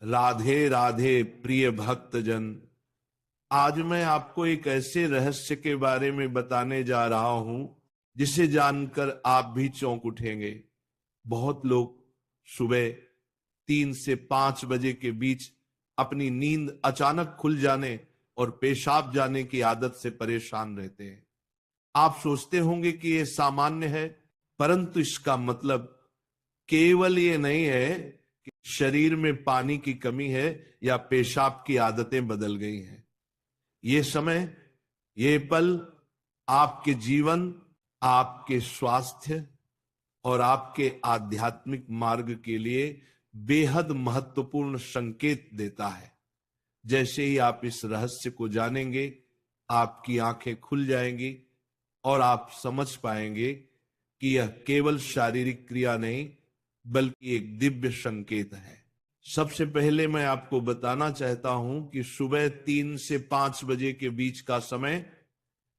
राधे राधे प्रिय भक्तजन। आज मैं आपको एक ऐसे रहस्य के बारे में बताने जा रहा हूं जिसे जानकर आप भी चौंक उठेंगे। बहुत लोग सुबह 3 से 5 बजे के बीच अपनी नींद अचानक खुल जाने और पेशाब जाने की आदत से परेशान रहते हैं। आप सोचते होंगे कि यह सामान्य है, परंतु इसका मतलब केवल ये नहीं है कि शरीर में पानी की कमी है या पेशाब की आदतें बदल गई हैं। ये समय, ये पल आपके जीवन, आपके स्वास्थ्य और आपके आध्यात्मिक मार्ग के लिए बेहद महत्वपूर्ण संकेत देता है। जैसे ही आप इस रहस्य को जानेंगे, आपकी आंखें खुल जाएंगी और आप समझ पाएंगे कि यह केवल शारीरिक क्रिया नहीं बल्कि एक दिव्य संकेत है। सबसे पहले मैं आपको बताना चाहता हूं कि सुबह 3 से 5 बजे के बीच का समय,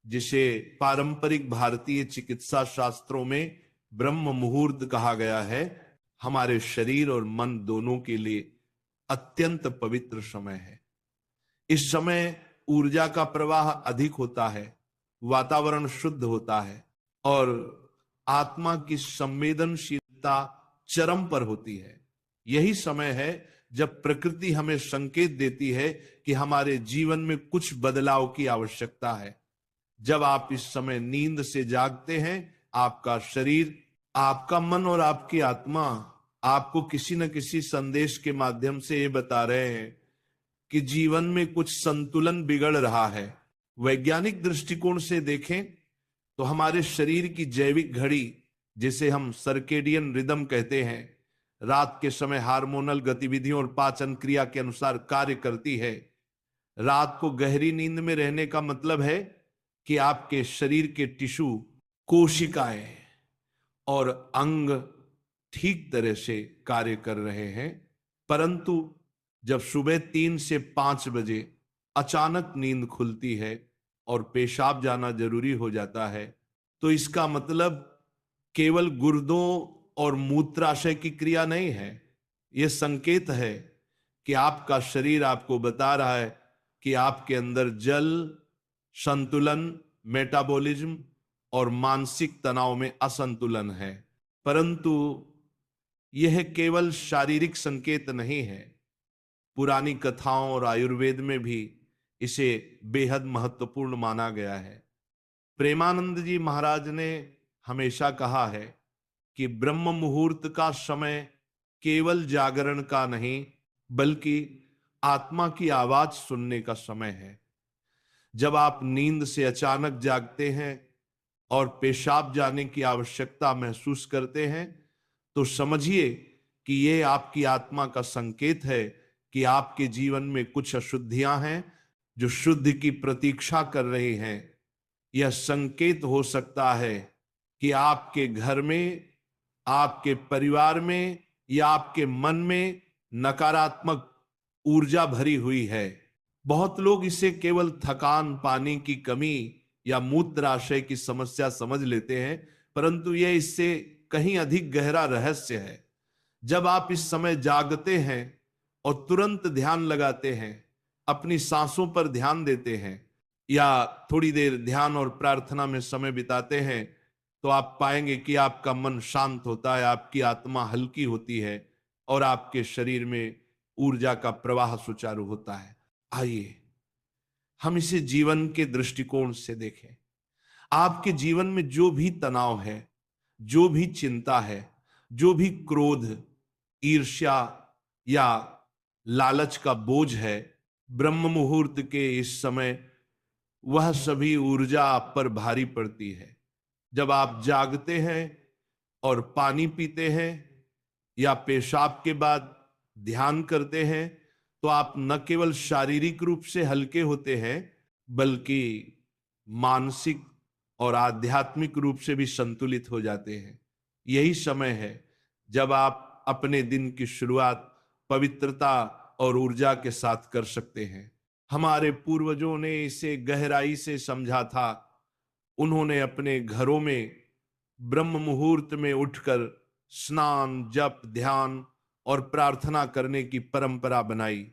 जिसे पारंपरिक भारतीय चिकित्सा शास्त्रों में ब्रह्म मुहूर्त कहा गया है, हमारे शरीर और मन दोनों के लिए अत्यंत पवित्र समय है। इस समय ऊर्जा का प्रवाह अधिक होता है, वातावरण शुद्ध होता है और आत्मा की संवेदनशीलता चरम पर होती है। यही समय है जब प्रकृति हमें संकेत देती है कि हमारे जीवन में कुछ बदलाव की आवश्यकता है। जब आप इस समय नींद से जागते हैं, आपका शरीर, आपका मन और आपकी आत्मा आपको किसी न किसी संदेश के माध्यम से ये बता रहे हैं कि जीवन में कुछ संतुलन बिगड़ रहा है। वैज्ञानिक दृष्टिकोण से देखें तो हमारे शरीर की जैविक घड़ी, जिसे हम सर्केडियन रिदम कहते हैं, रात के समय हार्मोनल गतिविधियों और पाचन क्रिया के अनुसार कार्य करती है। रात को गहरी नींद में रहने का मतलब है कि आपके शरीर के टिश्यू, कोशिकाएं और अंग ठीक तरह से कार्य कर रहे हैं। परंतु जब सुबह 3 से 5 बजे अचानक नींद खुलती है और पेशाब जाना जरूरी हो जाता है, तो इसका मतलब केवल गुर्दों और मूत्राशय की क्रिया नहीं है। यह संकेत है कि आपका शरीर आपको बता रहा है कि आपके अंदर जल संतुलन, मेटाबॉलिज्म और मानसिक तनाव में असंतुलन है। परंतु यह केवल शारीरिक संकेत नहीं है। पुरानी कथाओं और आयुर्वेद में भी इसे बेहद महत्वपूर्ण माना गया है। प्रेमानंद जी महाराज ने हमेशा कहा है कि ब्रह्म मुहूर्त का समय केवल जागरण का नहीं बल्कि आत्मा की आवाज सुनने का समय है। जब आप नींद से अचानक जागते हैं और पेशाब जाने की आवश्यकता महसूस करते हैं, तो समझिए कि यह आपकी आत्मा का संकेत है कि आपके जीवन में कुछ अशुद्धियां हैं जो शुद्ध की प्रतीक्षा कर रही हैं। यह संकेत हो सकता है कि आपके घर में, आपके परिवार में या आपके मन में नकारात्मक ऊर्जा भरी हुई है। बहुत लोग इसे केवल थकान, पानी की कमी या मूत्राशय की समस्या समझ लेते हैं, परंतु यह इससे कहीं अधिक गहरा रहस्य है। जब आप इस समय जागते हैं और तुरंत ध्यान लगाते हैं, अपनी सांसों पर ध्यान देते हैं या थोड़ी देर ध्यान और प्रार्थना में समय बिताते हैं, तो आप पाएंगे कि आपका मन शांत होता है, आपकी आत्मा हल्की होती है और आपके शरीर में ऊर्जा का प्रवाह सुचारू होता है। आइए हम इसे जीवन के दृष्टिकोण से देखें। आपके जीवन में जो भी तनाव है, जो भी चिंता है, जो भी क्रोध, ईर्ष्या या लालच का बोझ है, ब्रह्म मुहूर्त के इस समय वह सभी ऊर्जा आप पर भारी पड़ती है। जब आप जागते हैं और पानी पीते हैं या पेशाब के बाद ध्यान करते हैं, तो आप न केवल शारीरिक रूप से हल्के होते हैं बल्कि मानसिक और आध्यात्मिक रूप से भी संतुलित हो जाते हैं। यही समय है जब आप अपने दिन की शुरुआत पवित्रता और ऊर्जा के साथ कर सकते हैं। हमारे पूर्वजों ने इसे गहराई से समझा था। उन्होंने अपने घरों में ब्रह्म मुहूर्त में उठकर स्नान, जप, ध्यान और प्रार्थना करने की परंपरा बनाई।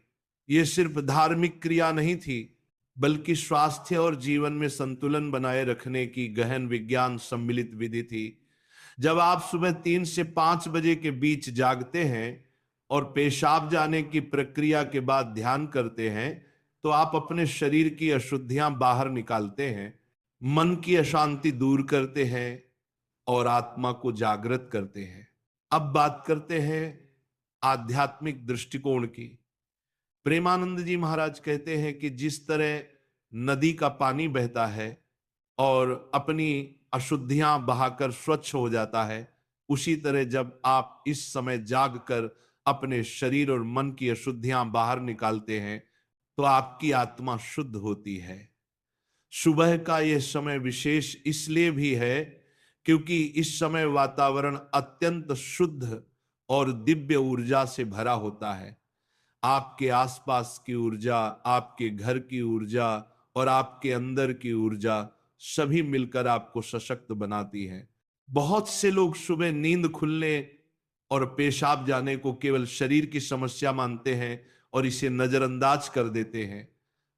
ये सिर्फ धार्मिक क्रिया नहीं थी, बल्कि स्वास्थ्य और जीवन में संतुलन बनाए रखने की गहन विज्ञान सम्मिलित विधि थी। जब आप सुबह 3 से 5 बजे के बीच जागते हैं और पेशाब जाने की प्रक्रिया के बाद ध्यान करते हैं, तो आप अपने शरीर की अशुद्धियां बाहर निकालते हैं, मन की अशांति दूर करते हैं और आत्मा को जागृत करते हैं। अब बात करते हैं आध्यात्मिक दृष्टिकोण की। प्रेमानंद जी महाराज कहते हैं कि जिस तरह नदी का पानी बहता है और अपनी अशुद्धियां बहाकर स्वच्छ हो जाता है, उसी तरह जब आप इस समय जागकर अपने शरीर और मन की अशुद्धियां बाहर निकालते हैं, तो आपकी आत्मा शुद्ध होती है। सुबह का यह समय विशेष इसलिए भी है क्योंकि इस समय वातावरण अत्यंत शुद्ध और दिव्य ऊर्जा से भरा होता है। आपके आसपास की ऊर्जा, आपके घर की ऊर्जा और आपके अंदर की ऊर्जा सभी मिलकर आपको सशक्त बनाती है। बहुत से लोग सुबह नींद खुलने और पेशाब जाने को केवल शरीर की समस्या मानते हैं और इसे नजरअंदाज कर देते हैं,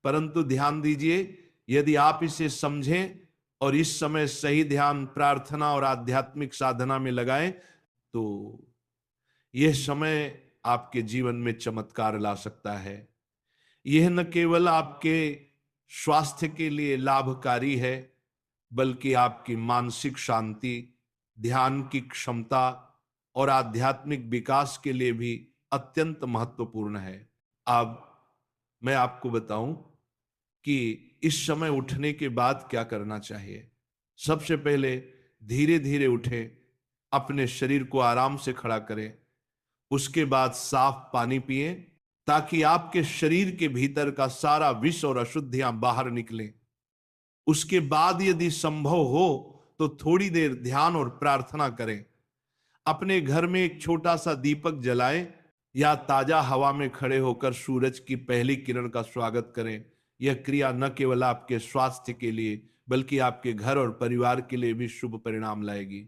परंतु ध्यान दीजिए, यदि आप इसे समझें और इस समय सही ध्यान, प्रार्थना और आध्यात्मिक साधना में लगाएं, तो यह समय आपके जीवन में चमत्कार ला सकता है। यह न केवल आपके स्वास्थ्य के लिए लाभकारी है, बल्कि आपकी मानसिक शांति, ध्यान की क्षमता और आध्यात्मिक विकास के लिए भी अत्यंत महत्वपूर्ण है। अब मैं आपको बताऊं कि इस समय उठने के बाद क्या करना चाहिए। सबसे पहले धीरे धीरे उठें, अपने शरीर को आराम से खड़ा करें, उसके बाद साफ पानी पिएं ताकि आपके शरीर के भीतर का सारा विष और अशुद्धियां बाहर निकलें। उसके बाद यदि संभव हो तो थोड़ी देर ध्यान और प्रार्थना करें। अपने घर में एक छोटा सा दीपक जलाएं या ताजा हवा में खड़े होकर सूरज की पहली किरण का स्वागत करें। यह क्रिया न केवल आपके स्वास्थ्य के लिए बल्कि आपके घर और परिवार के लिए भी शुभ परिणाम लाएगी।